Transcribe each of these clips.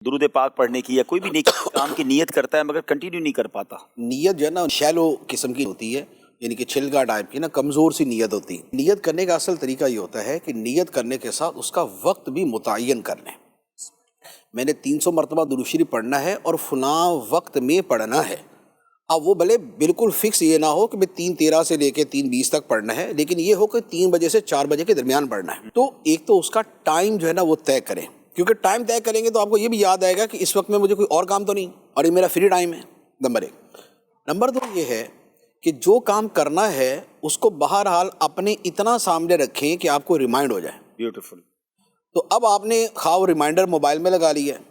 درود پاک پڑھنے کی یا کوئی بھی نیکی کام کی نیت کرتا ہے مگر کنٹینیو نہیں کر پاتا. نیت جو ہے نا شیلو قسم کی ہوتی ہے، یعنی کہ چھلکا ٹائپ کی نا، کمزور سی نیت ہوتی ہے. نیت کرنے کا اصل طریقہ یہ ہوتا ہے کہ نیت کرنے کے ساتھ اس کا وقت بھی متعین کر لیں. میں نے 300 مرتبہ درود شریف پڑھنا ہے اور فلاں وقت میں پڑھنا ہے. اب وہ بھلے بالکل فکس یہ نہ ہو کہ میں 3:13 سے لے کے 3:20 تک پڑھنا ہے، لیکن یہ ہو کہ 3 بجے سے 4 بجے کے درمیان پڑھنا ہے. تو ایک تو اس کا ٹائم جو ہے نا وہ طے کریں، کیونکہ ٹائم طے کریں گے تو آپ کو یہ بھی یاد آئے گا کہ اس وقت میں مجھے کوئی اور کام تو نہیں اور یہ میرا فری ٹائم ہے. نمبر 1. نمبر 2 یہ ہے کہ جو کام کرنا ہے اس کو بہرحال اپنے اتنا سامنے رکھیں کہ آپ کو ریمائنڈ ہو جائے. بیوٹیفل. تو اب آپ نے خواہ ریمائنڈر موبائل میں لگا لیا ہے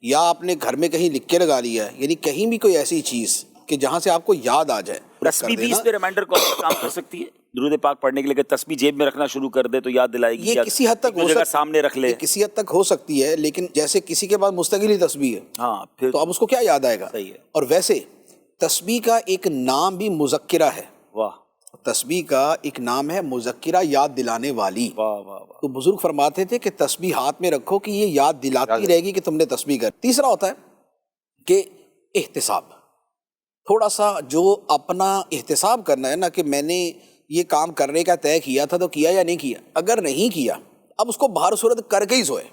یا آپ نے گھر میں کہیں لکھ کے لگا لیا ہے، یعنی کہیں بھی کوئی ایسی چیز کہ جہاں سے آپ کو یاد آ جائے. تسبیح بھی اس پہ ریمائنڈر کام کر سکتی ہے درود پاک پڑھنے کے لیے، کہ تسبیح جیب میں رکھنا شروع کر دے تو یاد دلائے گی. یہ کسی حد تک سامنے رکھ لے، کسی حد تک ہو سکتی ہے، لیکن جیسے کسی کے پاس مستقل ہی تسبیح ہے ہاں پھر تو اب اس کو کیا یاد آئے گا. صحیح ہے. اور ویسے تسبیح کا ایک نام بھی مذکرہ ہے. واہ. تسبیح کا ایک نام ہے مذکرہ، یاد دلانے والی. واہ واہ واہ. تو بزرگ فرماتے تھے کہ تسبیح ہاتھ میں رکھو کہ یہ یاد دلاتی رہے گی کہ تم نے تسبیح کر. تیسرا ہوتا ہے کہ احتساب. تھوڑا سا جو اپنا احتساب کرنا ہے نا کہ میں نے یہ کام کرنے کا طے کیا تھا تو کیا یا نہیں کیا. اگر نہیں کیا اب اس کو بہر صورت کر کے ہی سوئے.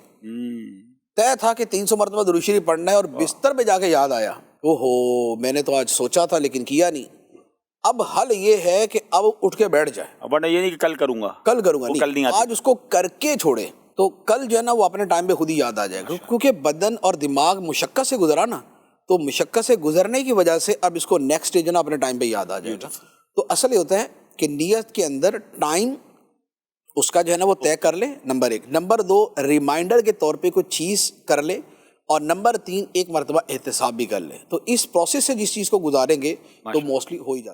طے تھا کہ 300 مرتبہ درود شریف پڑھنا ہے اور بستر پہ جا کے یاد آیا اوہو میں نے تو آج سوچا تھا لیکن کیا نہیں. اب حل یہ ہے کہ اب اٹھ کے بیٹھ جائے، ورنہ یہ نہیں کہ کل کروں گا نہیں، آج اس کو کر کے چھوڑے تو کل جو ہے نا وہ اپنے ٹائم پہ خود ہی یاد آ جائے گا. کیونکہ بدن اور دماغ مشقت سے گزرا نا، تو مشقت سے گزرنے کی وجہ سے اب اس کو نیکسٹ ڈے جو نا اپنے ٹائم پہ یاد آ جائے گا. تو اصل یہ ہوتا ہے کہ نیت کے اندر ٹائم اس کا جو ہے نا وہ طے کر لے. نمبر 1. نمبر 2 ریمائنڈر کے طور پہ کوئی چیز کر لے. اور نمبر 3 ایک مرتبہ احتساب بھی کر لے. تو اس پروسیس سے جس چیز کو گزاریں گے تو موسٹلی ہو ہی جاتا ہے.